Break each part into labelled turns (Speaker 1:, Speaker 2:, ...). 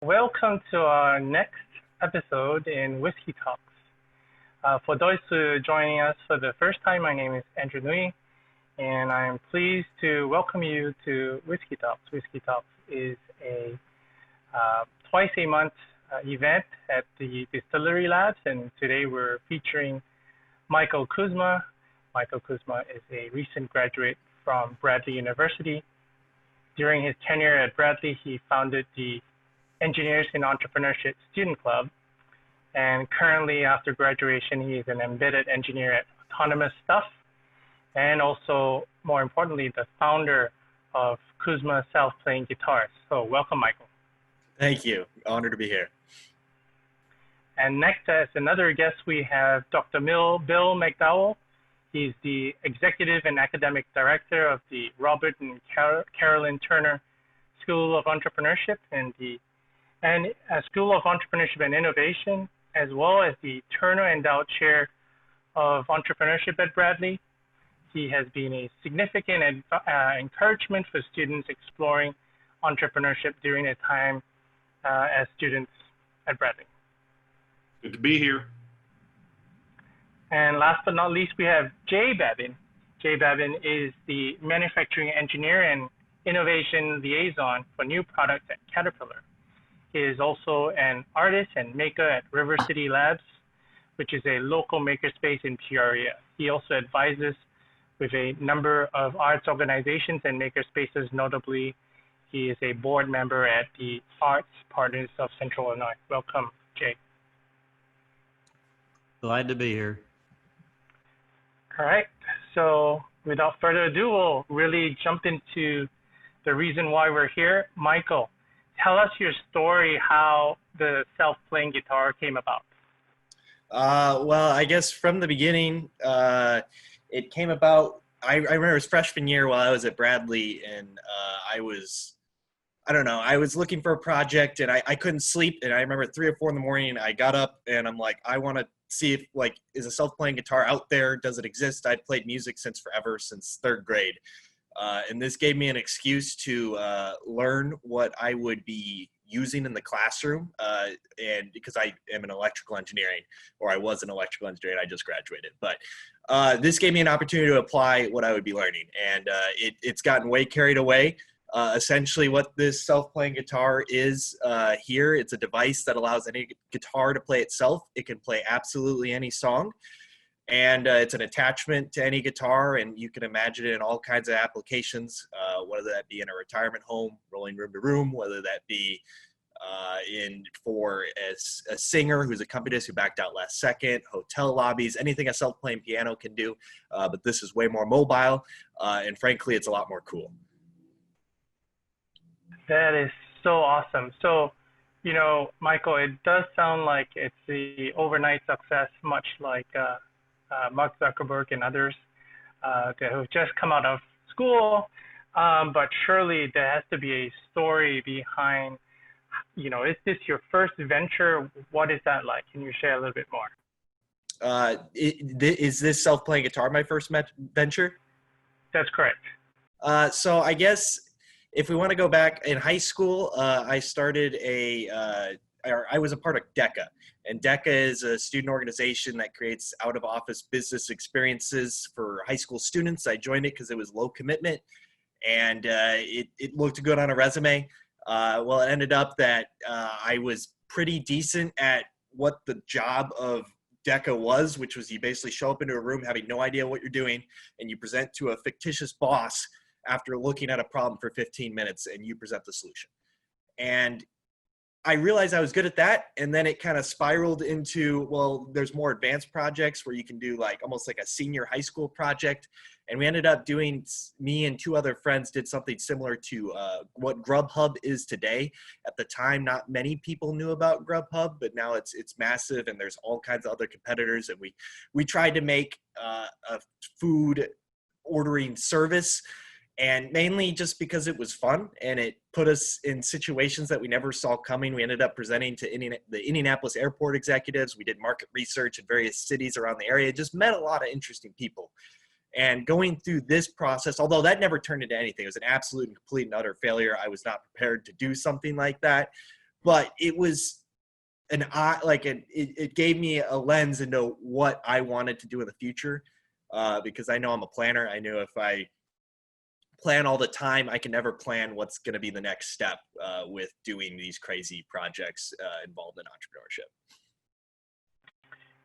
Speaker 1: Welcome to our next episode in Whiskey Talks. For those who are joining us for the first time, my name is Ngui, and I'm pleased to welcome you to Whiskey Talks. Whiskey Talks is a twice a month event at the Distillery Labs, and today we're featuring Michael Kuzma. Michael Kuzma is a recent graduate from Bradley University. During his tenure at Bradley, he founded the Engineers in Entrepreneurship Student Club, and currently after graduation, he is an embedded engineer at Autonomous Stuff, and also, more importantly, the founder of Kuzma Self-Playing Guitars. So welcome, Michael.
Speaker 2: Thank you. Honored to be here.
Speaker 1: And next, as another guest, we have Dr. Bill McDowell. He's the Executive and Academic Director of the Robert and Carolyn Turner School of Entrepreneurship and School of Entrepreneurship and Innovation, as well as the Turner Endowed Chair of Entrepreneurship at Bradley. He has been a significant encouragement for students exploring entrepreneurship during their time as students at Bradley.
Speaker 3: Good to be here.
Speaker 1: And last but not least, we have Jay Babin. Jay Babin is the Manufacturing Engineer and Innovation Liaison for New Products at Caterpillar. He is also an artist and maker at River City Labs, which is a local makerspace in Peoria. He also advises with a number of arts organizations and makerspaces. Notably, he is a board member at the Arts Partners of Central Illinois. Welcome, Jay.
Speaker 4: Glad to be here.
Speaker 1: All right, so without further ado, we'll really jump into the reason why we're here. Michael, tell us your story, how the self-playing guitar came about.
Speaker 2: Well, I guess from the beginning, it came about, I remember it was freshman year while I was at Bradley, and I was looking for a project, and I couldn't sleep, and I remember at 3 or 4 in the morning, I got up, and I'm like, I want to see if, is a self-playing guitar out there? Does it exist? I'd played music since 3rd grade. And this gave me an excuse to learn what I would be using in the classroom. And because I am an electrical engineering, or I was an electrical engineer, and I just graduated. But this gave me an opportunity to apply what I would be learning. And it's gotten way carried away. Essentially what this self-playing guitar is here, it's a device that allows any guitar to play itself. It can play absolutely any song. And it's an attachment to any guitar, and you can imagine it in all kinds of applications, whether that be in a retirement home, rolling room to room, whether that be for a singer who's a accompanist who backed out last second, hotel lobbies, anything a self-playing piano can do. But this is way more mobile, and frankly, it's a lot more cool.
Speaker 1: That is so awesome. So, Michael, it does sound like it's the overnight success, much like Mark Zuckerberg and others that have just come out of school. But surely there has to be a story behind, is this your first venture? What is that like? Can you share a little bit more?
Speaker 2: Is this self-playing guitar my first venture?
Speaker 1: That's correct.
Speaker 2: So I guess if we want to go back in high school, I started I was a part of DECA. And DECA is a student organization that creates out-of-office business experiences for high school students. I joined it because it was low commitment, and it looked good on a resume. Well, it ended up that I was pretty decent at what the job of DECA was, which was you basically show up into a room having no idea what you're doing, and you present to a fictitious boss after looking at a problem for 15 minutes, and you present the solution. And I realized I was good at that, and then it kind of spiraled into, well, there's more advanced projects where you can do almost like a senior high school project. And we ended up doing, me and 2 other friends did something similar to what Grubhub is today. At the time, not many people knew about Grubhub, but now it's massive, and there's all kinds of other competitors. And we tried to make a food ordering service, and mainly just because it was fun and it put us in situations that we never saw coming. We ended up presenting to the Indianapolis airport executives. We did market research in various cities around the area, just met a lot of interesting people. And going through this process, although that never turned into anything, it was an absolute and complete and utter failure. I was not prepared to do something like that. but it was it gave me a lens into what I wanted to do in the future, because I know I'm a planner. I knew if I plan all the time, I can never plan what's going to be the next step with doing these crazy projects involved in entrepreneurship.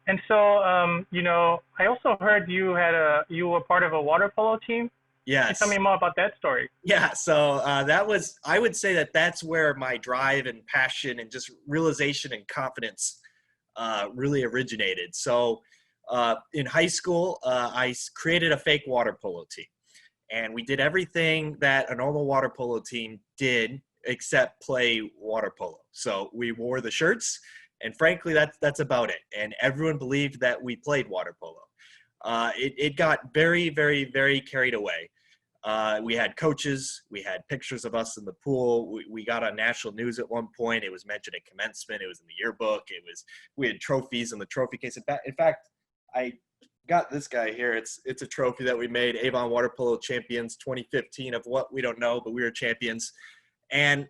Speaker 1: And so, I also heard you were part of a water polo team.
Speaker 2: Yes.
Speaker 1: Can you tell me more about that story?
Speaker 2: Yeah. So I would say that's where my drive and passion and just realization and confidence really originated. So in high school, I created a fake water polo team, and we did everything that a normal water polo team did except play water polo. So we wore the shirts, and frankly, that's about it. And everyone believed that we played water polo. It got very, very, very carried away. We had coaches, we had pictures of us in the pool. We got on national news at one point. It was mentioned at commencement. It was in the yearbook. We had trophies in the trophy case. In fact, I got this guy here. It's a trophy that we made, Avon Water Polo Champions 2015 of what we don't know, but we were champions. And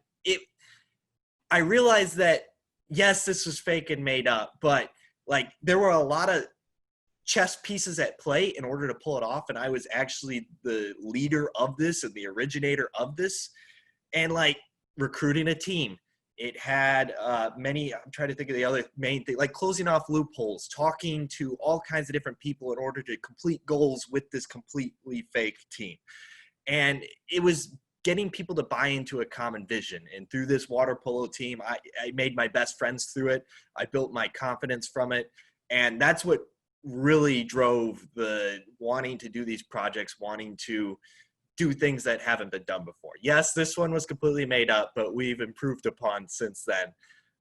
Speaker 2: I realized that, yes, this was fake and made up, but like there were a lot of chess pieces at play in order to pull it off. And I was actually the leader of this and the originator of this. And like recruiting a team, it had many, I'm trying to think of the other main thing, like closing off loopholes, talking to all kinds of different people in order to complete goals with this completely fake team. And it was getting people to buy into a common vision. And through this water polo team, I made my best friends through it. I built my confidence from it. And that's what really drove the wanting to do these projects, wanting to do things that haven't been done before. Yes, this one was completely made up, but we've improved upon since then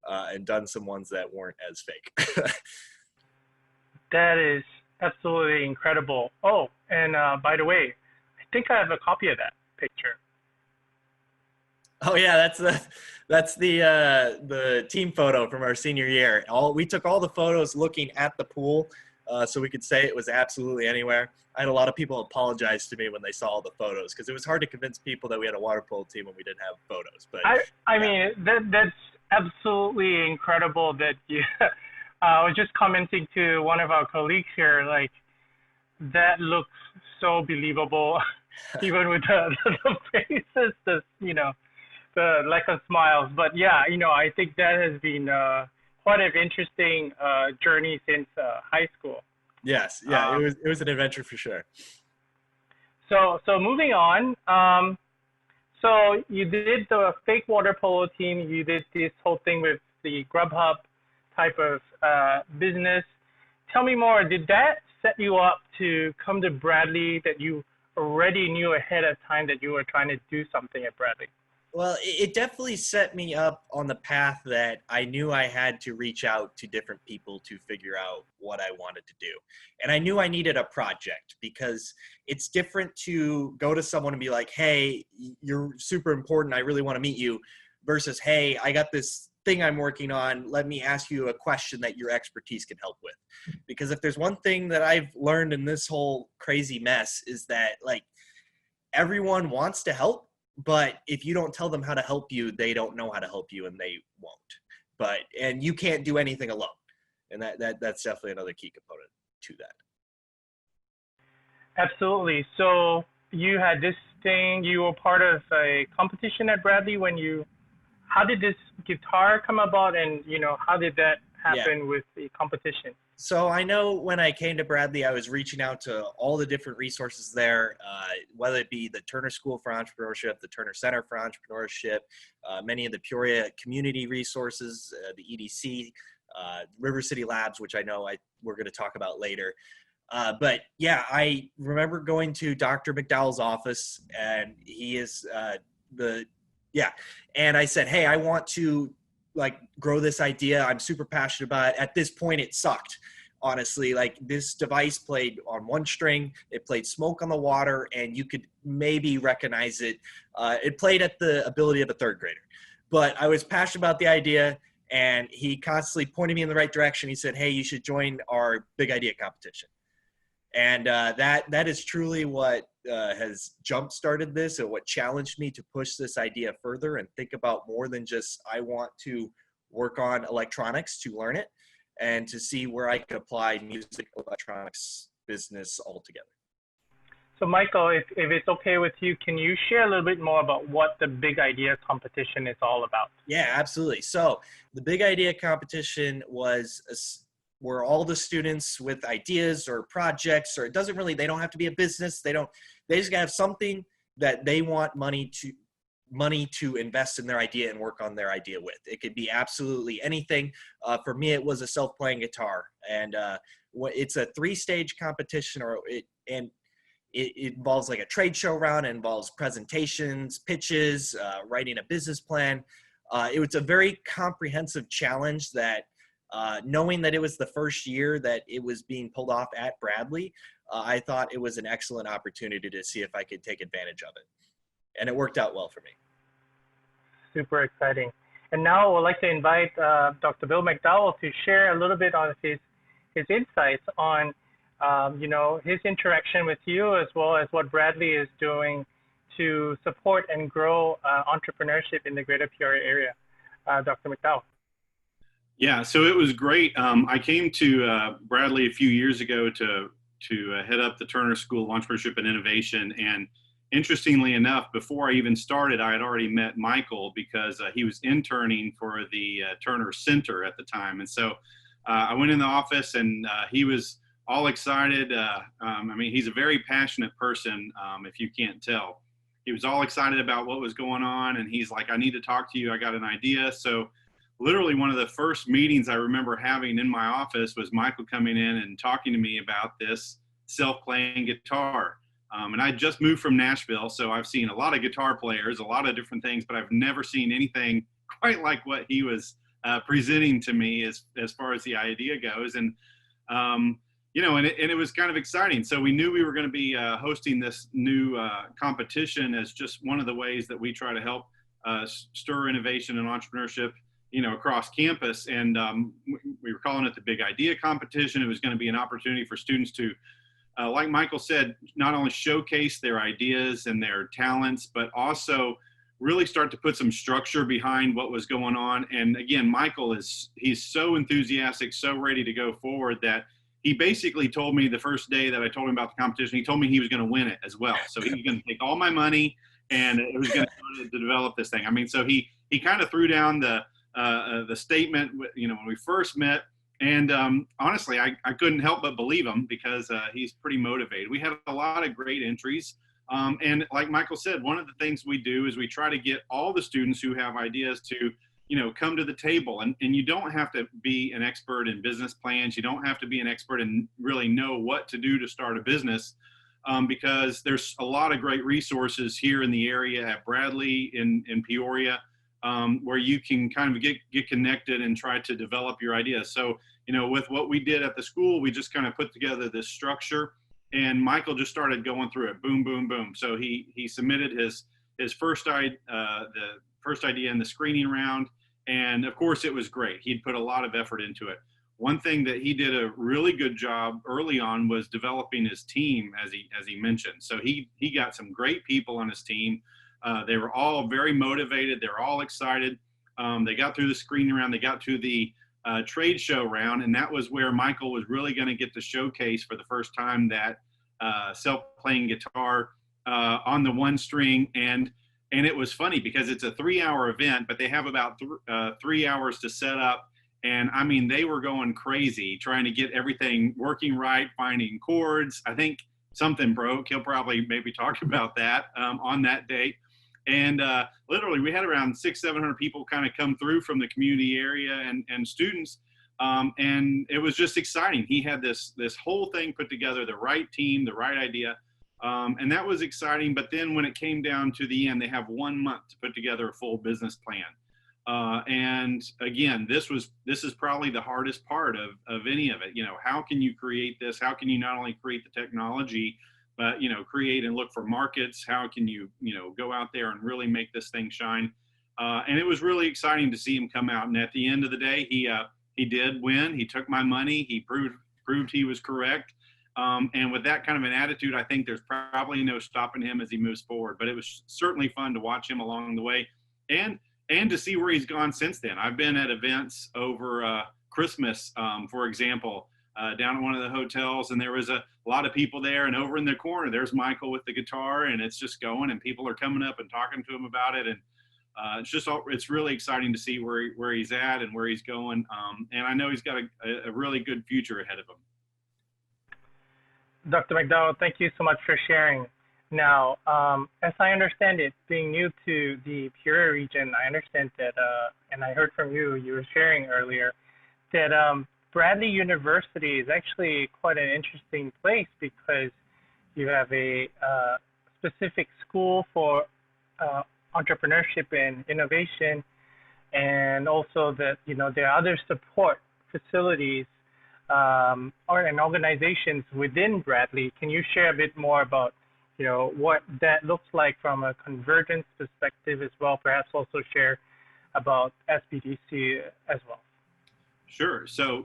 Speaker 2: and done some ones that weren't as fake.
Speaker 1: That is absolutely incredible. Oh, and by the way, I think I have a copy of that picture.
Speaker 2: Oh yeah, that's the team photo from our senior year. We took all the photos looking at the pool, so we could say it was absolutely anywhere. I had a lot of people apologize to me when they saw all the photos because it was hard to convince people that we had a water polo team when we didn't have photos. But
Speaker 1: I mean that's absolutely incredible that you. I was just commenting to one of our colleagues here, like that looks so believable, even with the faces, the lack of smiles. But yeah, I think that has been quite an interesting journey since high school.
Speaker 2: Yes, yeah, it was an adventure for sure.
Speaker 1: So moving on, so you did the fake water polo team. You did this whole thing with the Grubhub type of business. Tell me more. Did that set you up to come to Bradley, that you already knew ahead of time that you were trying to do something at Bradley?
Speaker 2: Well, it definitely set me up on the path that I knew I had to reach out to different people to figure out what I wanted to do. And I knew I needed a project because it's different to go to someone and be like, hey, you're super important, I really want to meet you, versus, hey, I got this thing I'm working on, let me ask you a question that your expertise can help with. Because if there's one thing that I've learned in this whole crazy mess is that like everyone wants to help, but if you don't tell them how to help you, they don't know how to help you and they won't. And you can't do anything alone. And that's definitely another key component to that.
Speaker 1: Absolutely. So you had this thing, you were part of a competition at Bradley how did this guitar come about, and how did that happen with the competition?
Speaker 2: So I know when I came to Bradley, I was reaching out to all the different resources there, whether it be the Turner School for Entrepreneurship, the Turner Center for Entrepreneurship, many of the Peoria community resources, the EDC, River City Labs, which I know we're going to talk about later. But yeah, I remember going to Dr. McDowell's office, and he is and I said, hey, I want to like grow this idea. I'm super passionate about it. At this point, it sucked. Honestly, like this device played on one string, it played Smoke on the Water, and you could maybe recognize it. It played at the ability of a third grader, but I was passionate about the idea, and he constantly pointed me in the right direction. He said, hey, you should join our big idea competition. And that is truly what has jump-started this and what challenged me to push this idea further and think about more than just I want to work on electronics to learn it and to see where I could apply music electronics business altogether.
Speaker 1: So Michael, if it's okay with you, can you share a little bit more about what the Big Idea competition is all about?
Speaker 2: Yeah, absolutely. So the Big Idea competition was where all the students with ideas or projects, or they don't have to be a business. They just gotta have something that they want money to invest in their idea and work on their idea with. It could be absolutely anything. For me, it was a self-playing guitar, and it's a 3-stage competition, it involves like a trade show round. It involves presentations, pitches, writing a business plan. It was a very comprehensive challenge that, knowing that it was the first year that it was being pulled off at Bradley, I thought it was an excellent opportunity to see if I could take advantage of it. And it worked out well for me. Super
Speaker 1: exciting. And now I would like to invite Dr. Bill McDowell to share a little bit on his insights on his interaction with you, as well as what Bradley is doing to support and grow entrepreneurship in the greater Peoria area. Dr. McDowell.
Speaker 3: Yeah, so it was great. I came to Bradley a few years ago to head up the Turner School of Entrepreneurship and Innovation. And interestingly enough, before I even started, I had already met Michael because he was interning for the Turner Center at the time. And so I went in the office and he was all excited. He's a very passionate person, if you can't tell. He was all excited about what was going on, and he's like, I need to talk to you. I got an idea. So literally one of the first meetings I remember having in my office was Michael coming in and talking to me about this self-playing guitar. And I just moved from Nashville, so I've seen a lot of guitar players, a lot of different things, but I've never seen anything quite like what he was presenting to me as far as the idea goes. And it was kind of exciting. So we knew we were going to be hosting this new competition as just one of the ways that we try to help stir innovation and entrepreneurship, across campus. And we were calling it the Big Idea competition. It was going to be an opportunity for students to, like Michael said, not only showcase their ideas and their talents, but also really start to put some structure behind what was going on. And again, Michael he's so enthusiastic, so ready to go forward that he basically told me the first day that I told him about the competition, he told me he was going to win it as well. So he was going to take all my money and it was going to develop this thing. So he kind of threw down the statement, when we first met. And honestly, I couldn't help but believe him because he's pretty motivated. We had a lot of great entries. And like Michael said, one of the things we do is we try to get all the students who have ideas to come to the table. And you don't have to be an expert in business plans. You don't have to be an expert and really know what to do to start a business, because there's a lot of great resources here in the area at Bradley in Peoria, where you can kind of get connected and try to develop your ideas. So, with what we did at the school, we just kind of put together this structure, and Michael just started going through it, boom, boom, boom. So he submitted his first idea in the screening round. And of course it was great. He'd put a lot of effort into it. One thing that he did a really good job early on was developing his team, as he mentioned. So he got some great people on his team. They were all very motivated. They were all excited. They got through the screening round. They got to the trade show round. And that was where Michael was really going to get to showcase for the first time that self-playing guitar on the one string. And it was funny because it's a 3-hour event, but they have about 3 hours to set up. And they were going crazy trying to get everything working right, finding chords. I think something broke. He'll probably maybe talk about that on that date. And literally we had around 600-700 people kind of come through from the community area and students. And it was just exciting. He had this whole thing put together, the right team, the right idea. And that was exciting. But then when it came down to the end, they have 1 month to put together a full business plan. And again, this is probably the hardest part of any of it. How can you create this? How can you not only create the technology, but, create and look for markets? How can you, go out there and really make this thing shine? And it was really exciting to see him come out. And at the end of the day, he did win. He took my money. He proved he was correct. And with that kind of an attitude, I think there's probably no stopping him as he moves forward. But it was certainly fun to watch him along the way, and to see where he's gone since then. I've been at events over Christmas, for example, down at one of the hotels, and there was a lot of people there, and over in the corner, there's Michael with the guitar, and it's just going, and people are coming up and talking to him about it. And it's really exciting to see where he's at and where he's going. And I know he's got a really good future ahead of him.
Speaker 1: Dr. McDowell, thank you so much for sharing. Now, as I understand it, being new to the Peoria region, I understand that, and I heard from you were sharing earlier, that Bradley University is actually quite an interesting place because you have a specific school for entrepreneurship and innovation, and also that, there are other support facilities and organizations within Bradley. Can you share a bit more about what that looks like from a convergence perspective as well? Perhaps also share about SBDC as well.
Speaker 3: Sure. So,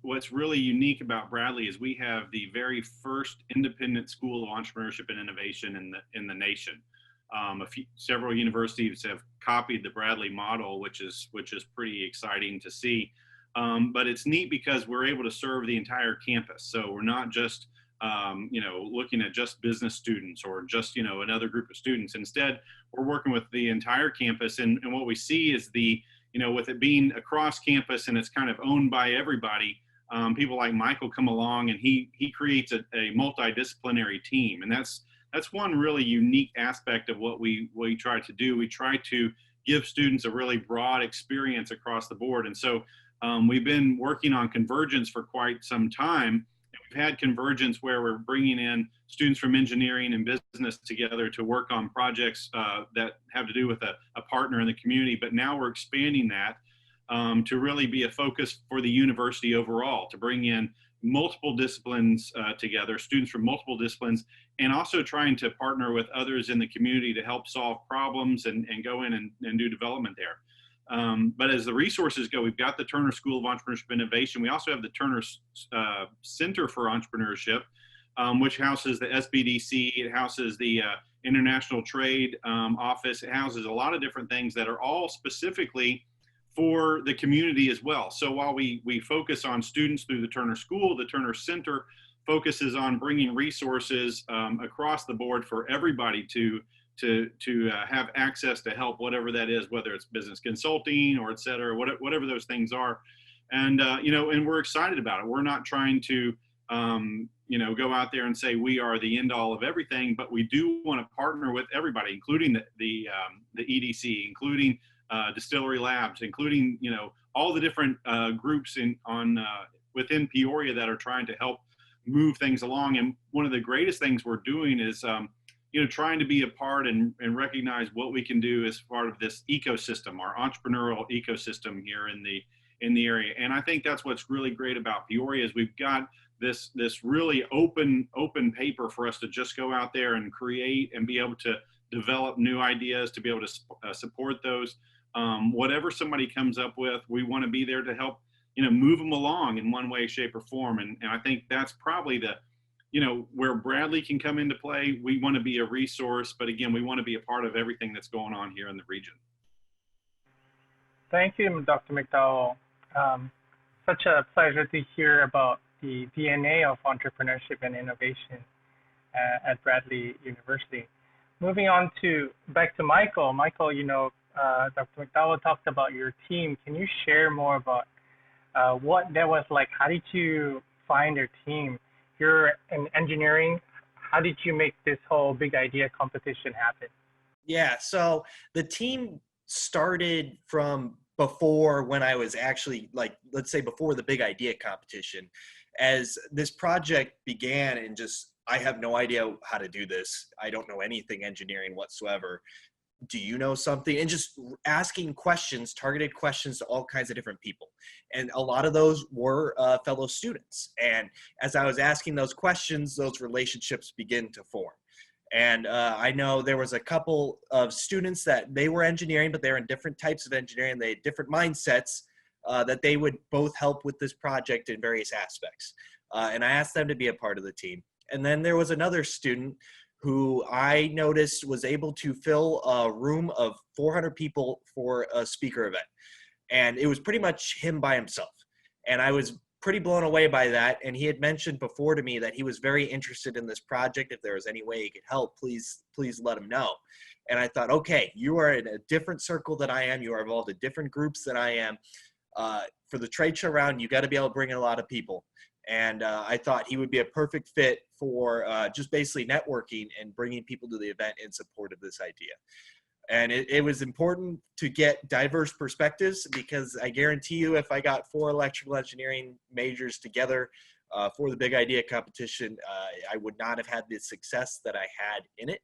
Speaker 3: what's really unique about Bradley is we have the very first independent school of entrepreneurship and innovation in the nation. Several universities have copied the Bradley model, which is pretty exciting to see. But it's neat because we're able to serve the entire campus. So we're not just looking at just business students or just, another group of students. Instead, we're working with the entire campus. And what we see is with it being across campus and it's kind of owned by everybody, people like Michael come along and he creates a multidisciplinary team. And that's one really unique aspect of what we try to do. We try to give students a really broad experience across the board. And so we've been working on convergence for quite some time. We've had convergence where we're bringing in students from engineering and business together to work on projects that have to do with a partner in the community. But now we're expanding that to really be a focus for the university overall, to bring in multiple disciplines together, students from multiple disciplines, and also trying to partner with others in the community to help solve problems and go in and do development there. But as the resources go, we've got the Turner School of Entrepreneurship and Innovation. We also have the Turner Center for Entrepreneurship, which houses the SBDC. It houses the International Trade Office. It houses a lot of different things that are all specifically for the community as well. So while we focus on students through the Turner School, the Turner Center focuses on bringing resources across the board for everybody to have access to help, whatever that is, whether it's business consulting or et cetera, whatever those things are. And, and we're excited about it. We're not trying to, go out there and say we are the end all of everything, but we do want to partner with everybody, including the EDC, including Distillery Labs, including, all the different groups within Peoria that are trying to help move things along. And one of the greatest things we're doing is, trying to be a part and recognize what we can do as part of this ecosystem, our entrepreneurial ecosystem here in the area. And I think that's what's really great about Peoria is we've got this really open paper for us to just go out there and create and be able to develop new ideas, to be able to support those. Whatever somebody comes up with, we want to be there to help, move them along in one way, shape, or form. And I think that's probably where Bradley can come into play. We want to be a resource, but again, we want to be a part of everything that's going on here in the region.
Speaker 1: Thank you, Dr. McDowell. Such a pleasure to hear about the DNA of entrepreneurship and innovation at Bradley University. Moving on back to Michael. Michael, Dr. McDowell talked about your team. Can you share more about what that was like? How did you find your team? You're in engineering. How did you make this whole big idea competition happen?
Speaker 2: Yeah, so the team started from before when I was actually, let's say before the big idea competition. As this project began and I have no idea how to do this. I don't know anything engineering whatsoever. Do you know something? And just asking questions, targeted questions to all kinds of different people. And a lot of those were fellow students. And as I was asking those questions, those relationships begin to form. And I know there was a couple of students that they were engineering, but they're in different types of engineering. They had different mindsets that they would both help with this project in various aspects. and I asked them to be a part of the team. And then there was another student who I noticed was able to fill a room of 400 people for a speaker event. And it was pretty much him by himself. And I was pretty blown away by that. And he had mentioned before to me that he was very interested in this project. If there was any way he could help, please let him know. And I thought, okay, you are in a different circle than I am. You are involved in different groups than I am. For the trade show round, you got to be able to bring in a lot of people. And I thought he would be a perfect fit for just basically networking and bringing people to the event in support of this idea. And it was important to get diverse perspectives, because I guarantee you, if I got 4 electrical engineering majors together for the Big Idea competition, I would not have had the success that I had in it.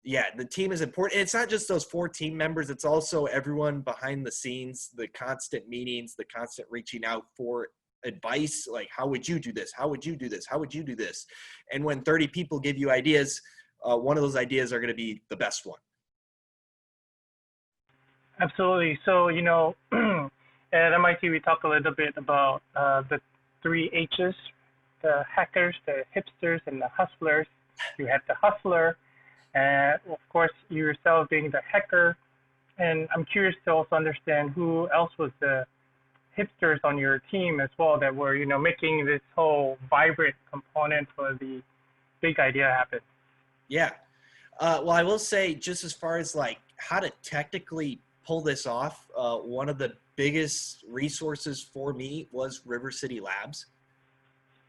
Speaker 2: Yeah, the team is important. It's not just those 4 team members. It's also everyone behind the scenes, the constant meetings, the constant reaching out for advice. Like, how would you do this? How would you do this? How would you do this? And when 30 people give you ideas, one of those ideas are going to be the best one.
Speaker 1: Absolutely. So, at MIT, we talk a little bit about the 3 H's, the hackers, the hipsters, and the hustlers. You have the hustler, and of course, you yourself being the hacker. And I'm curious to also understand who else was the hipsters on your team as well that were, making this whole vibrant component for the Big Idea happen.
Speaker 2: Yeah. Well, I will say, just as far as like how to technically pull this off, one of the biggest resources for me was River City Labs.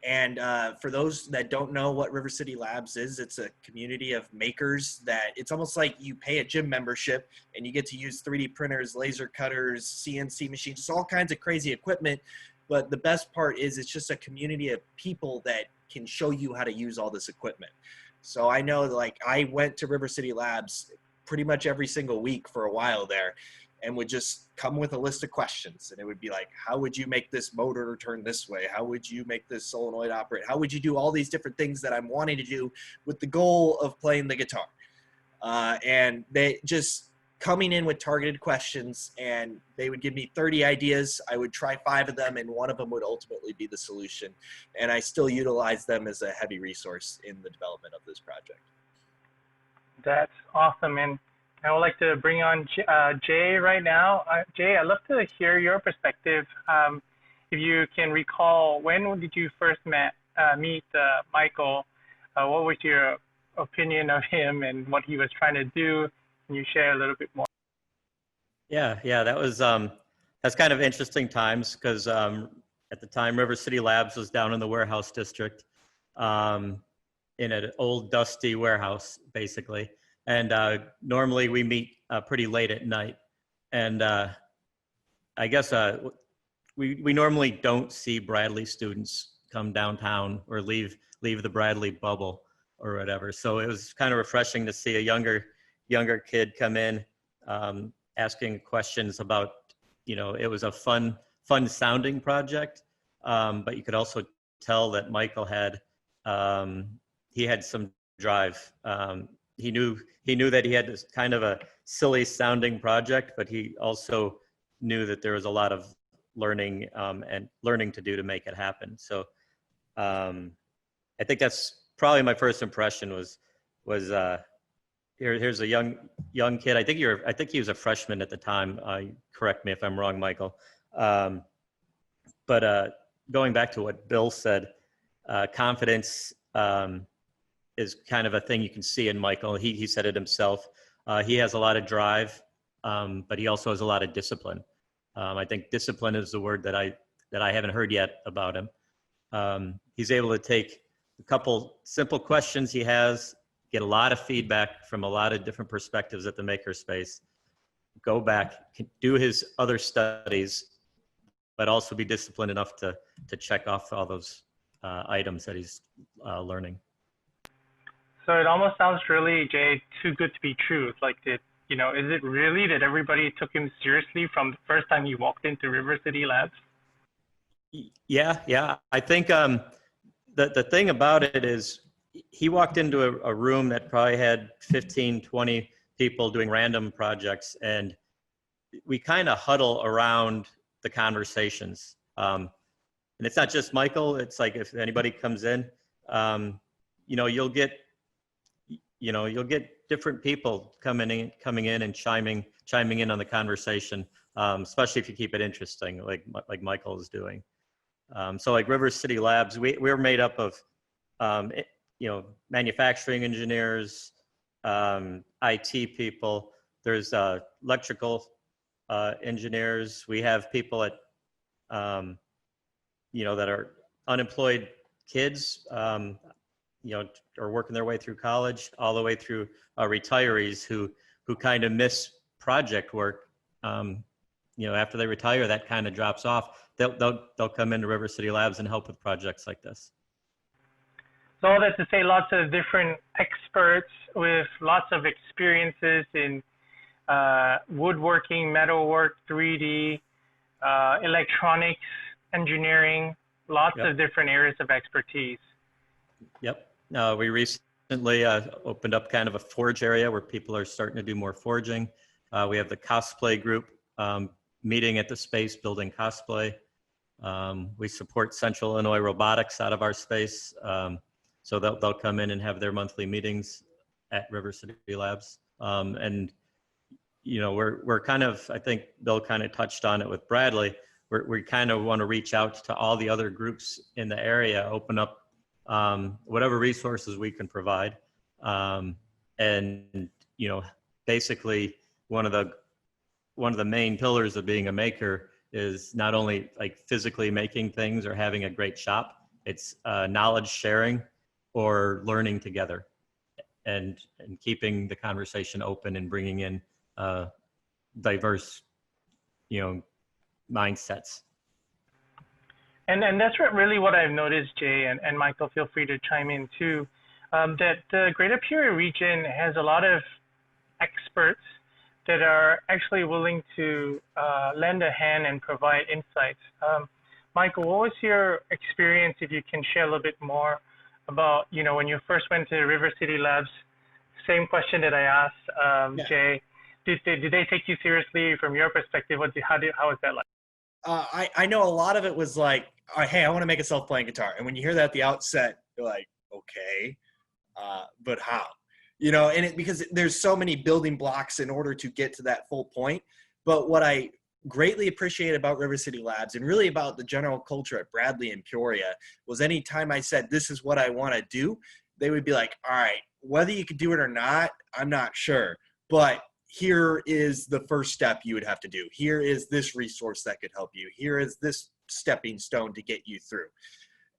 Speaker 2: And for those that don't know what River City Labs is, it's a community of makers that it's almost like you pay a gym membership and you get to use 3D printers, laser cutters, CNC machines, just all kinds of crazy equipment. But the best part is it's just a community of people that can show you how to use all this equipment. So I know, like, I went to River City Labs pretty much every single week for a while there, and would just come with a list of questions. And it would be like, how would you make this motor turn this way? How would you make this solenoid operate? How would you do all these different things that I'm wanting to do with the goal of playing the guitar? And they just coming in with targeted questions, and they would give me 30 ideas. I would try 5 of them, and one of them would ultimately be the solution. And I still utilize them as a heavy resource in the development of this project.
Speaker 1: That's awesome. And I would like to bring on Jay right now. Jay, I'd love to hear your perspective. If you can recall, when did you first meet Michael? What was your opinion of him and what he was trying to do? Can you share a little bit more?
Speaker 4: Yeah, that was that's kind of interesting times, because at the time River City Labs was down in the warehouse district, in an old dusty warehouse basically, and normally we meet pretty late at night, and I guess we normally don't see Bradley students come downtown or leave the Bradley bubble or whatever. So it was kind of refreshing to see a younger kid come in, asking questions about, it was a fun sounding project, but you could also tell that Michael had, he had some drive. He knew that he had this kind of a silly sounding project, but he also knew that there was a lot of learning to do to make it happen. So I think that's probably my first impression was here's a young kid. I think he was a freshman at the time. Correct me if I'm wrong, Michael. But going back to what Bill said, confidence is kind of a thing you can see in Michael. He said it himself. He has a lot of drive, but he also has a lot of discipline. I think discipline is the word that I haven't heard yet about him. He's able to take a couple simple questions he has, get a lot of feedback from a lot of different perspectives at the makerspace, go back, do his other studies, but also be disciplined enough to check off all those items that he's learning.
Speaker 1: So it almost sounds really, Jay, too good to be true. It's like, is it really that everybody took him seriously from the first time he walked into River City Labs?
Speaker 4: Yeah. I think the thing about it is he walked into a room that probably had 15, 20 people doing random projects, and we kind of huddle around the conversations. and it's not just Michael. It's like if anybody comes in, you'll get different people coming in and chiming in on the conversation, especially if you keep it interesting, like Michael is doing. So like River City Labs, we're made up of, manufacturing engineers, IT people. There's electrical engineers. We have people at, that are unemployed kids, are working their way through college, all the way through retirees who kind of miss project work. After they retire, that kind of drops off. They'll come into River City Labs and help with projects like this.
Speaker 1: So all that to say, lots of different experts with lots of experiences in woodworking, metalwork, 3D, electronics, engineering, lots of different areas of expertise.
Speaker 4: Yep. We recently opened up kind of a forge area where people are starting to do more forging. We have the cosplay group meeting at the space, building cosplay. We support Central Illinois Robotics out of our space. So they'll come in and have their monthly meetings at River City Labs. We're kind of, I think Bill kind of touched on it with Bradley. We kind of want to reach out to all the other groups in the area, open up whatever resources we can provide. Basically one of the main pillars of being a maker is not only like physically making things or having a great shop, it's knowledge sharing or learning together and keeping the conversation open and bringing in diverse, mindsets.
Speaker 1: And that's really what I've noticed, Jay, and Michael, feel free to chime in too, that the Greater Peoria region has a lot of experts that are actually willing to lend a hand and provide insights. Michael, what was your experience, if you can share a little bit more about, when you first went to River City Labs? Same question that I asked Jay. Did they take you seriously from your perspective? How was that like?
Speaker 2: I know a lot of it was like, hey, I want to make a self-playing guitar. And when you hear that at the outset, you're like, okay, but how? Because there's so many building blocks in order to get to that full point. But what I greatly appreciate about River City Labs and really about the general culture at Bradley and Peoria was anytime I said, this is what I want to do, they would be like, all right, whether you could do it or not, I'm not sure. But here is the first step you would have to do. Here is this resource that could help you. Here is this stepping stone to get you through.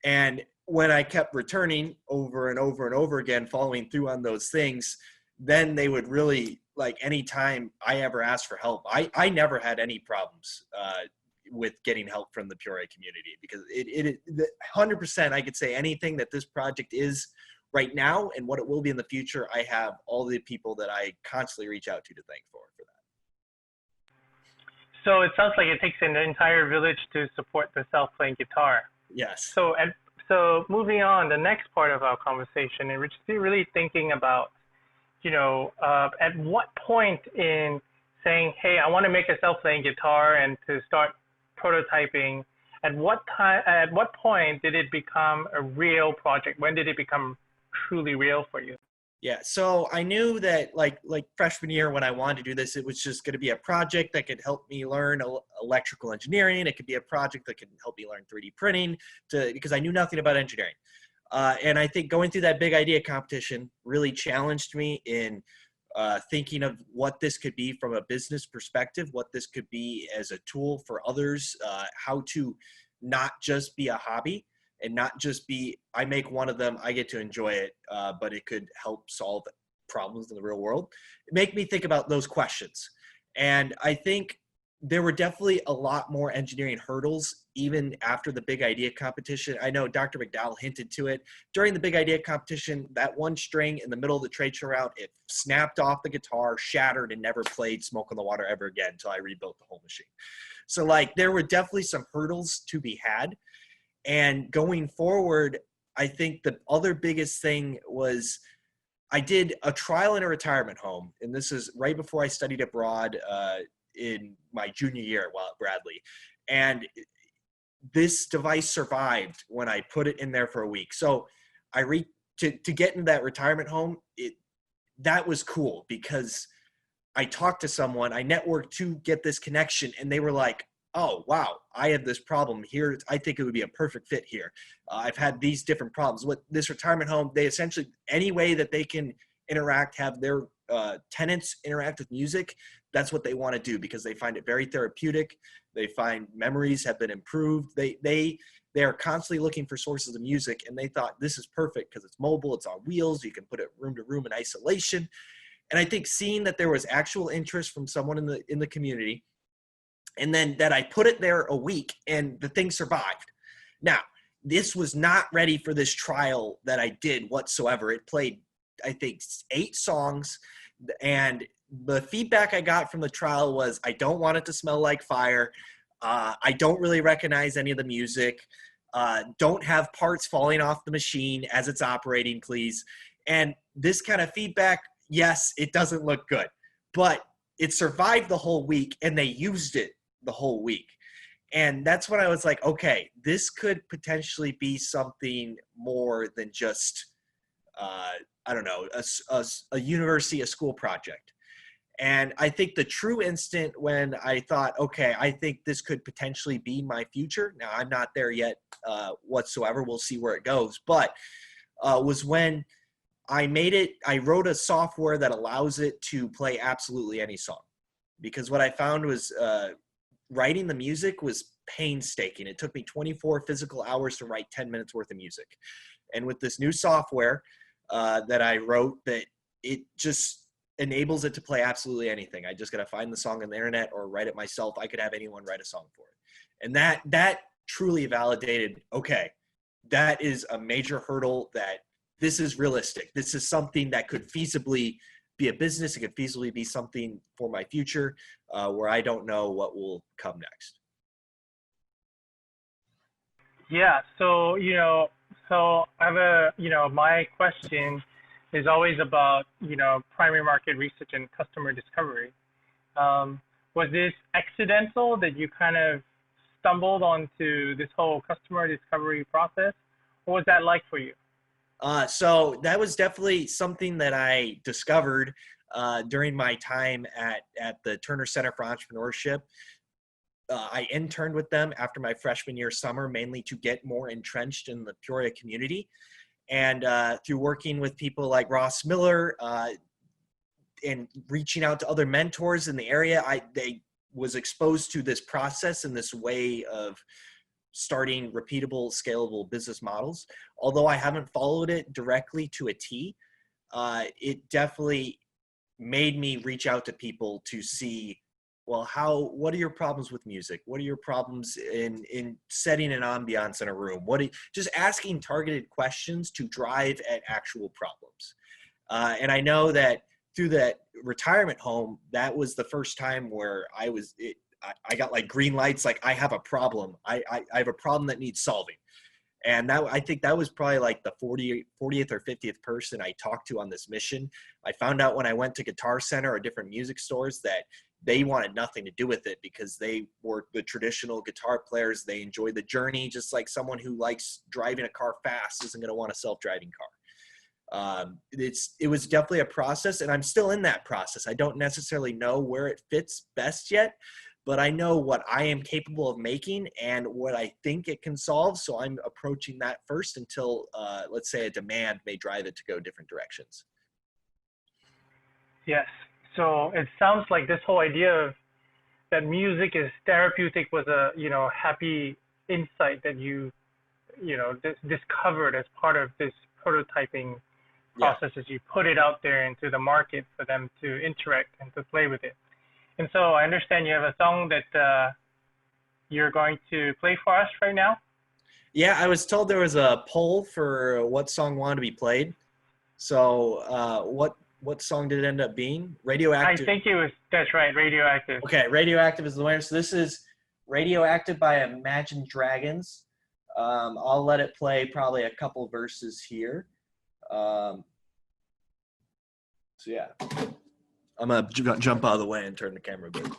Speaker 2: And when I kept returning over and over and over again, following through on those things, then they would really, like, anytime I ever asked for help, I never had any problems with getting help from the Peoria community, because it 100% I could say anything that this project is right now and what it will be in the future, I have all the people that I constantly reach out to thank for that.
Speaker 1: So it sounds like it takes an entire village to support the self-playing guitar.
Speaker 2: Yes.
Speaker 1: So moving on, the next part of our conversation, and we're just really thinking about, at what point in saying, hey, I want to make a self-playing guitar and to start prototyping, at what point did it become a real project? When did it become truly real for you?
Speaker 2: Yeah, so I knew that like freshman year when I wanted to do this, it was just going to be a project that could help me learn electrical engineering. It could be a project that could help me learn 3D printing because I knew nothing about engineering. And I think going through that big idea competition really challenged me in thinking of what this could be from a business perspective, what this could be as a tool for others, how to not just be a hobby and not just be, I make one of them, I get to enjoy it, but it could help solve problems in the real world. It made me think about those questions. And I think there were definitely a lot more engineering hurdles even after the big idea competition. I know Dr. Brignadello hinted to it. During the big idea competition, that one string in the middle of the trade show route, it snapped off the guitar, shattered, and never played Smoke on the Water ever again until I rebuilt the whole machine. So like there were definitely some hurdles to be had. And going forward, I think the other biggest thing was I did a trial in a retirement home. And this is right before I studied abroad in my junior year at Bradley. And this device survived when I put it in there for a week. So to get into that retirement home, that was cool because I talked to someone, I networked to get this connection, and they were like, oh, wow, I have this problem here. I think it would be a perfect fit here. I've had these different problems. With this retirement home, they essentially, any way that they can interact, have their tenants interact with music, that's what they want to do because they find it very therapeutic. They find memories have been improved. They are constantly looking for sources of music, and they thought this is perfect because it's mobile, it's on wheels, you can put it room to room in isolation. And I think seeing that there was actual interest from someone in the community, and then that I put it there a week and the thing survived. Now, this was not ready for this trial that I did whatsoever. It played, I think, 8 songs, and the feedback I got from the trial was, I don't want it to smell like fire. I don't really recognize any of the music. Don't have parts falling off the machine as it's operating, please. And this kind of feedback, yes, it doesn't look good, but it survived the whole week and they used it the whole week. And that's when I was like, okay, this could potentially be something more than just, I don't know, a university, a school project. And I think the true instant when I thought, okay, I think this could potentially be my future. Now, I'm not there yet whatsoever. We'll see where it goes. But was when I wrote a software that allows it to play absolutely any song. Because what I found was writing the music was painstaking. It took me 24 physical hours to write 10 minutes worth of music. And with this new software that I wrote, that it just enables it to play absolutely anything. I just got to find the song on the internet or write it myself. I could have anyone write a song for it. And that truly validated, okay, that is a major hurdle, that this is realistic. This is something that could feasibly be a business. It could feasibly be something for my future where I don't know what will come next.
Speaker 1: Yeah. So, I have my question is always about, primary market research and customer discovery. Was this accidental that you kind of stumbled onto this whole customer discovery process? What was that like for you?
Speaker 2: So that was definitely something that I discovered during my time at the Turner Center for Entrepreneurship. I interned with them after my freshman year summer, mainly to get more entrenched in the Peoria community. And through working with people like Ross Miller and reaching out to other mentors in the area, they was exposed to this process and this way of starting repeatable, scalable business models. Although I haven't followed it directly to a T, it definitely made me reach out to people to see, well, what are your problems with music? What are your problems in setting an ambiance in a room? Just asking targeted questions to drive at actual problems. And I know that through that retirement home, that was the first time where I got like green lights, like I have a problem. I have a problem that needs solving. And I think that was probably like the 40th or 50th person I talked to on this mission. I found out when I went to Guitar Center or different music stores that they wanted nothing to do with it because they were the traditional guitar players. They enjoy the journey, just like someone who likes driving a car fast isn't going to want a self-driving car. It was definitely a process, and I'm still in that process. I don't necessarily know where it fits best yet, but I know what I am capable of making and what I think it can solve. So I'm approaching that first until, let's say, a demand may drive it to go different directions.
Speaker 1: Yes. So it sounds like this whole idea of that music is therapeutic was a, happy insight that you discovered as part of this prototyping process as you put it out there into the market for them to interact and to play with it. And so I understand you have a song that you're going to play for us right now.
Speaker 2: Yeah, I was told there was a poll for what song wanted to be played. So what song did it end up being? Radioactive.
Speaker 1: I think that's right, Radioactive.
Speaker 2: Okay, Radioactive is the winner. So this is Radioactive by Imagine Dragons. I'll let it play probably a couple verses here. So yeah. I'm going to jump out of the way and turn the camera a bit.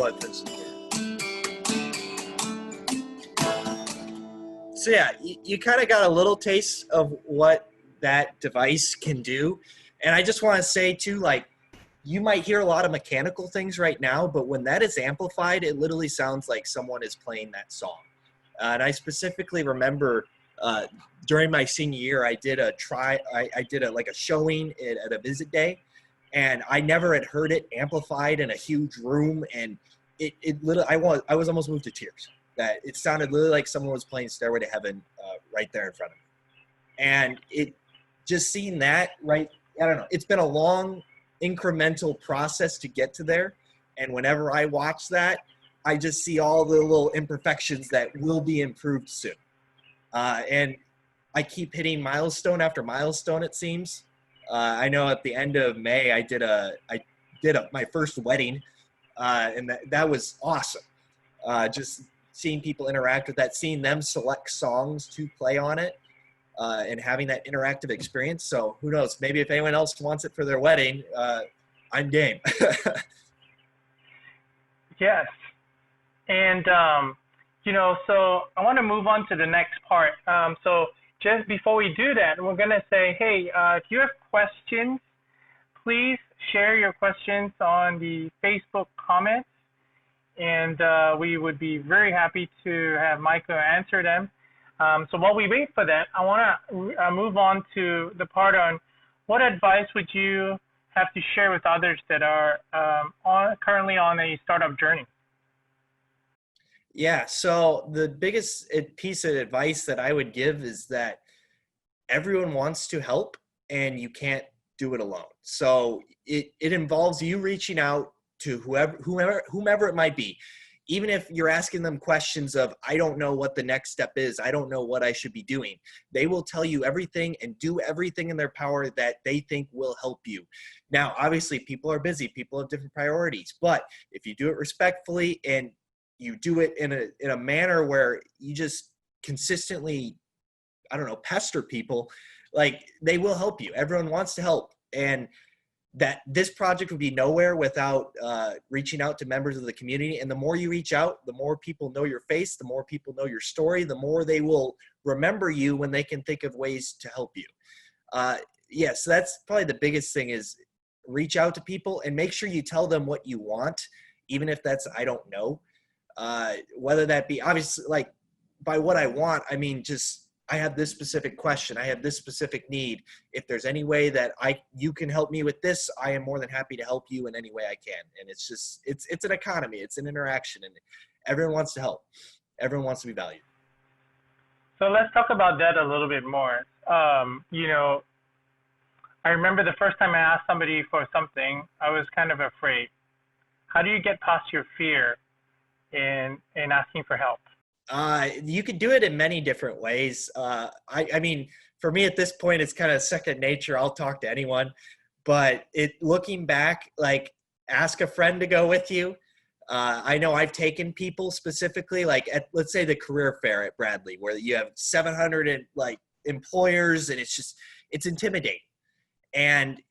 Speaker 2: blood thirsty here. So yeah, you kind of got a little taste of what that device can do. And I just want to say too, like, you might hear a lot of mechanical things right now, but when that is amplified, it literally sounds like someone is playing that song. And I specifically remember during my senior year, I did a showing at a visit day, and I never had heard it amplified in a huge room, and it literally, I was almost moved to tears. That it sounded literally like someone was playing Stairway to Heaven right there in front of me. And it just seeing that, right, I don't know, it's been a long incremental process to get to there. And whenever I watch that, I just see all the little imperfections that will be improved soon. And I keep hitting milestone after milestone, it seems. I know at the end of May, I did my first wedding, and that was awesome. Just seeing people interact with that, seeing them select songs to play on it, and having that interactive experience. So who knows, maybe if anyone else wants it for their wedding, I'm game.
Speaker 1: Yes. And, so I want to move on to the next part. So just before we do that, we're going to say, hey, if you have questions, please share your questions on the Facebook comments. And we would be very happy to have Michael answer them. So while we wait for that, I want to move on to the part on what advice would you have to share with others that are currently on a startup journey?
Speaker 2: Yeah, so the biggest piece of advice that I would give is that everyone wants to help and you can't do it alone. So it involves you reaching out to whomever it might be. Even if you're asking them questions of, I don't know what the next step is, I don't know what I should be doing, they will tell you everything and do everything in their power that they think will help you. Now, obviously, people are busy, people have different priorities, but if you do it respectfully and you do it in a manner where you just consistently, I don't know, pester people, like, they will help you. Everyone wants to help. And that this project would be nowhere without reaching out to members of the community. And the more you reach out, the more people know your face, the more people know your story, the more they will remember you when they can think of ways to help you. So that's probably the biggest thing, is reach out to people and make sure you tell them what you want, even if that's, I don't know. Whether that be, obviously, like, by what I want, I mean, just, I have this specific question, I have this specific need. If there's any way that you can help me with this, I am more than happy to help you in any way I can. And it's just, it's an economy, it's an interaction, and everyone wants to help. Everyone wants to be valued.
Speaker 1: So let's talk about that a little bit more. I remember the first time I asked somebody for something, I was kind of afraid. How do you get past your fear in asking for help?
Speaker 2: You could do it in many different ways. I mean, for me at this point, it's kind of second nature. I'll talk to anyone, but looking back, like, ask a friend to go with you. I know I've taken people specifically, like at, let's say, the career fair at Bradley, where you have 700 employers, and it's intimidating. And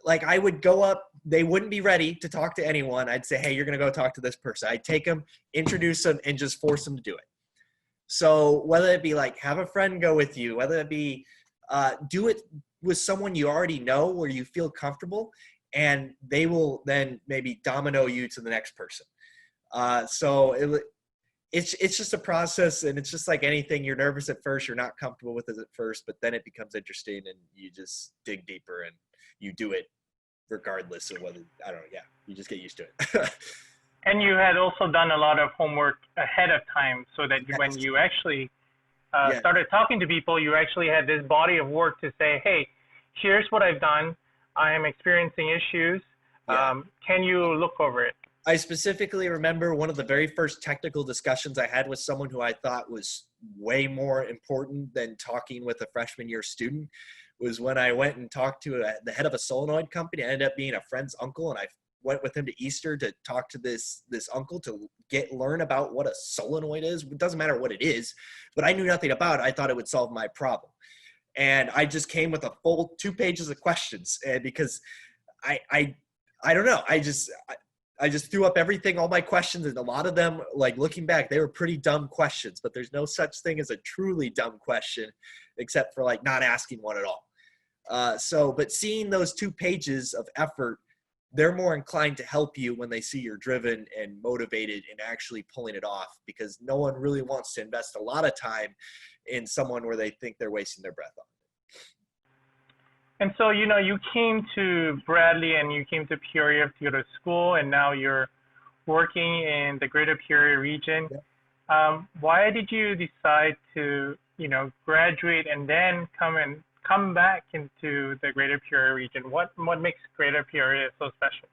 Speaker 2: like, I would go up, they wouldn't be ready to talk to anyone. I'd say, hey, you're going to go talk to this person. I'd take them, introduce them, and just force them to do it. So whether it be like, have a friend go with you, whether it be do it with someone you already know where you feel comfortable, and they will then maybe domino you to the next person. It's just a process, and it's just like anything. You're nervous at first, you're not comfortable with it at first, but then it becomes interesting, and you just dig deeper and you do it regardless of whether, I don't know, yeah, you just get used to it.
Speaker 1: And you had also done a lot of homework ahead of time, so that when you actually started talking to people, you actually had this body of work to say, hey, here's what I've done. I am experiencing issues. Can you look over it?
Speaker 2: I specifically remember one of the very first technical discussions I had with someone who I thought was way more important than talking with a freshman year student, was when I went and talked to the head of a solenoid company. I ended up being a friend's uncle, and I went with him to Easter to talk to this uncle to learn about what a solenoid is. It doesn't matter what it is, but I knew nothing about it. I thought it would solve my problem. And I just came with a full 2 pages of questions, and because I don't know, I just threw up everything, all my questions, and a lot of them, like looking back, they were pretty dumb questions, but there's no such thing as a truly dumb question except for like not asking one at all. But seeing those 2 pages of effort, they're more inclined to help you when they see you're driven and motivated and actually pulling it off, because no one really wants to invest a lot of time in someone where they think they're wasting their breath on.
Speaker 1: And so, you came to Bradley and you came to Peoria to go to school, and now you're working in the greater Peoria region.
Speaker 2: Yeah.
Speaker 1: Why did you decide to, graduate and then come back into the greater Peoria region? What makes greater Peoria so special?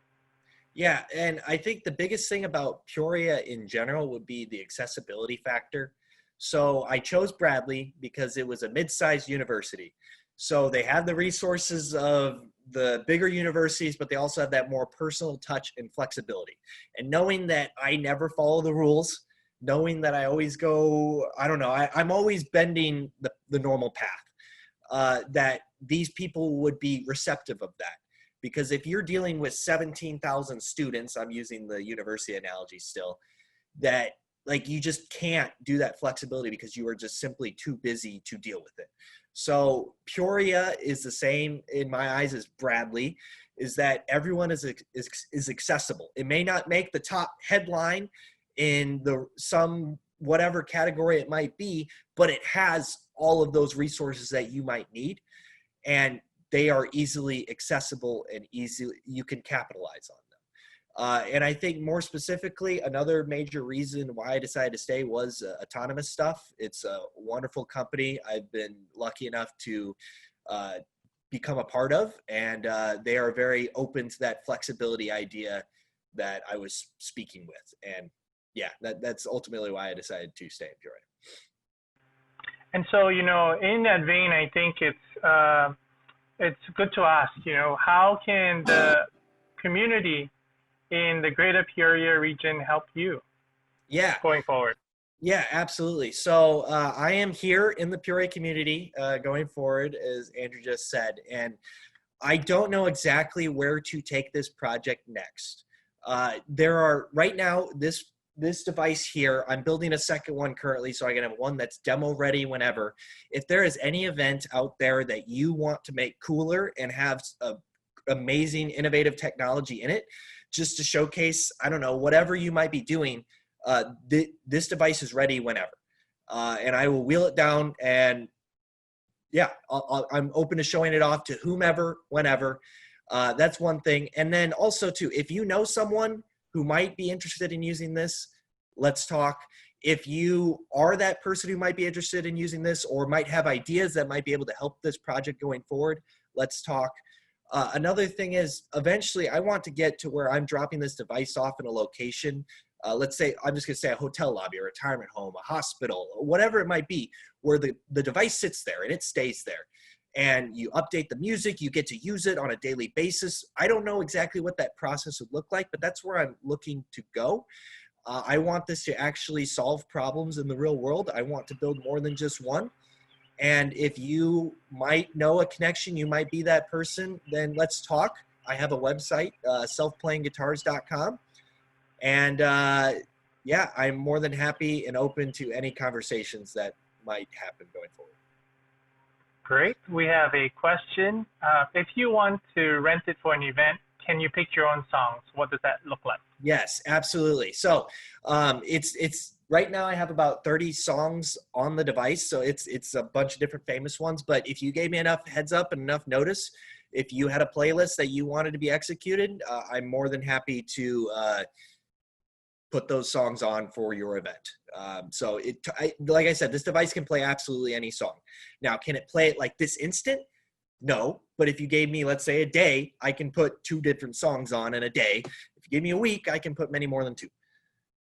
Speaker 2: Yeah, and I think the biggest thing about Peoria in general would be the accessibility factor. So I chose Bradley because it was a mid-sized university. So they have the resources of the bigger universities, but they also have that more personal touch and flexibility. And knowing that I never follow the rules, knowing that I always go, I don't know, I'm always bending the normal path, that these people would be receptive of that. Because if you're dealing with 17,000 students, I'm using the university analogy still, that like you just can't do that flexibility because you are just simply too busy to deal with it. So Peoria is the same in my eyes as Bradley, is that everyone is accessible. It may not make the top headline in some whatever category it might be, but it has all of those resources that you might need, and they are easily accessible and easily you can capitalize on them. And I think more specifically, another major reason why I decided to stay was autonomous stuff. It's a wonderful company I've been lucky enough to become a part of, and they are very open to that flexibility idea that I was speaking with. And yeah, that's ultimately why I decided to stay in Peoria.
Speaker 1: And so, in that vein, I think it's good to ask, how can the community in the greater Peoria region help you going forward?
Speaker 2: Yeah, absolutely. So I am here in the Peoria community going forward, as Andrew just said, and I don't know exactly where to take this project next. There are, right now, this device here, I'm building a second one currently, so I can have one that's demo ready whenever. If there is any event out there that you want to make cooler and have amazing, innovative technology in it, just to showcase, I don't know, whatever you might be doing, this device is ready whenever. And I will wheel it down, and yeah, I'm open to showing it off to whomever, whenever. That's one thing. And then also too, if you know someone who might be interested in using this, let's talk. If you are that person who might be interested in using this or might have ideas that might be able to help this project going forward, let's talk. Another thing is, eventually I want to get to where I'm dropping this device off in a location. Let's say, I'm just gonna say a hotel lobby, a retirement home, a hospital, whatever it might be, where the device sits there and it stays there. And you update the music, you get to use it on a daily basis. I don't know exactly what that process would look like, but that's where I'm looking to go. I want this to actually solve problems in the real world. I want to build more than just one. And if you might know a connection, you might be that person, then let's talk. I have a website, selfplayingguitars.com. And yeah, I'm more than happy and open to any conversations that might happen going forward.
Speaker 1: Great. We have a question. If you want to rent it for an event, can you pick your own songs? What does that look like?
Speaker 2: Yes, absolutely. So it's right now I have about 30 songs on the device. So it's a bunch of different famous ones. But if you gave me enough heads up and enough notice, if you had a playlist that you wanted to be executed, I'm more than happy to put those songs on for your event. So like I said, this device can play absolutely any song. Now, can it play it like this instant? No, but if you gave me, let's say, a day, I can put 2 different songs on in a day. If you give me a week, I can put many more than 2.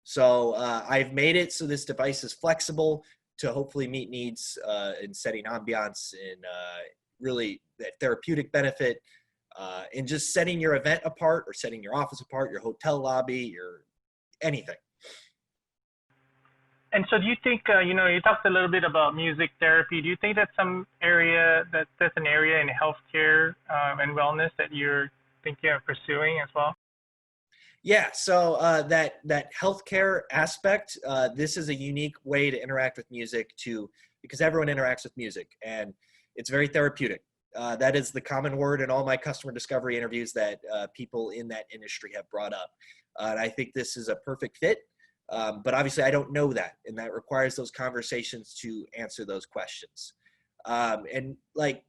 Speaker 2: So I've made it so this device is flexible to hopefully meet needs in setting ambiance and really that therapeutic benefit in just setting your event apart or setting your office apart, your hotel lobby, your anything.
Speaker 1: And so do you think, you talked a little bit about music therapy. Do you think that's an area in healthcare and wellness that you're thinking of pursuing as well?
Speaker 2: Yeah, so that healthcare aspect, this is a unique way to interact with music because everyone interacts with music, and it's very therapeutic. That is the common word in all my customer discovery interviews that people in that industry have brought up. And I think this is a perfect fit, but obviously I don't know that, and that requires those conversations to answer those questions. And like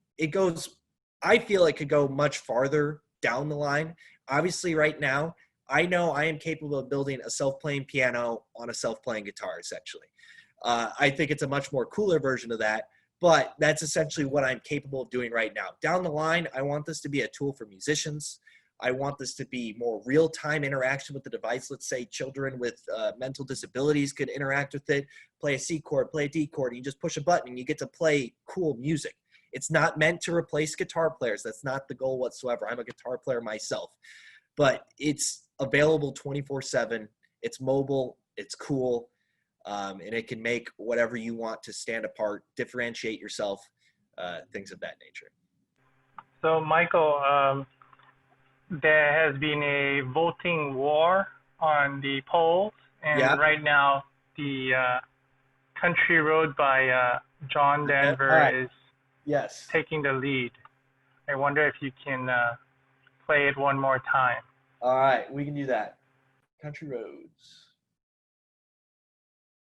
Speaker 2: I feel it could go much farther down the line. Obviously, right now, I know I am capable of building a self-playing piano on a self-playing guitar, essentially. I think it's a much more cooler version of that, but that's essentially what I'm capable of doing right now. Down the line, I want this to be a tool for musicians. I want this to be more real-time interaction with the device. Let's say children with mental disabilities could interact with it, play a C chord, play a D chord, and you just push a button and you get to play cool music. It's not meant to replace guitar players. That's not the goal whatsoever. I'm a guitar player myself. But it's available 24/7. It's mobile. It's cool. And it can make whatever you want to stand apart, differentiate yourself, things of that nature.
Speaker 1: So, Michael, there has been a voting war on the polls, and right now the Country Road by John Denver is taking the lead. I wonder if you can play it one more time.
Speaker 2: All right, we can do that. Country Roads.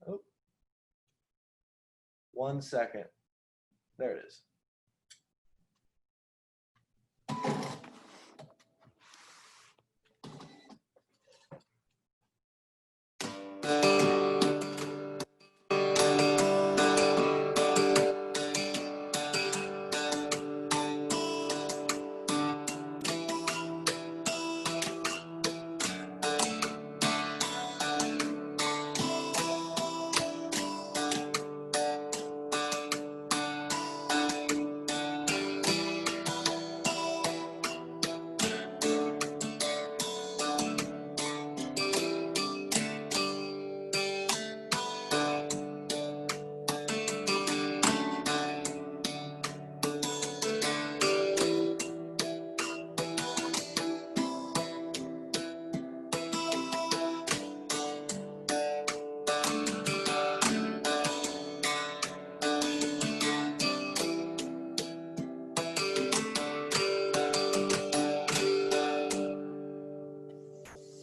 Speaker 2: Oh. 1 second. There it is.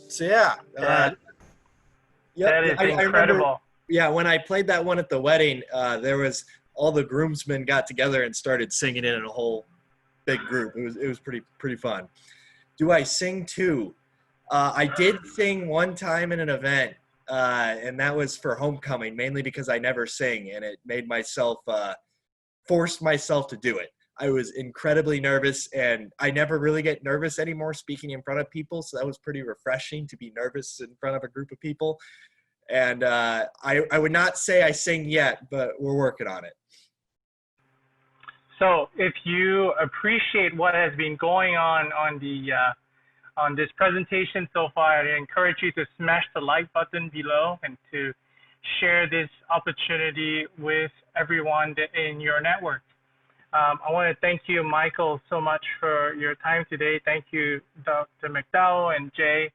Speaker 2: So yeah,
Speaker 1: that is incredible.
Speaker 2: I remember, when I played that one at the wedding, there was all the groomsmen got together and started singing it in a whole big group. It was pretty fun. Do I sing too? I did sing one time in an event, and that was for homecoming, mainly because I never sing, and it made forced myself to do it. I was incredibly nervous, and I never really get nervous anymore speaking in front of people, so that was pretty refreshing to be nervous in front of a group of people. And I would not say I sing yet, but we're working on it.
Speaker 1: So if you appreciate what has been going on this presentation so far, I encourage you to smash the like button below and to share this opportunity with everyone in your network. I want to thank you, Michael, so much for your time today. Thank you, Dr. McDowell and Jay.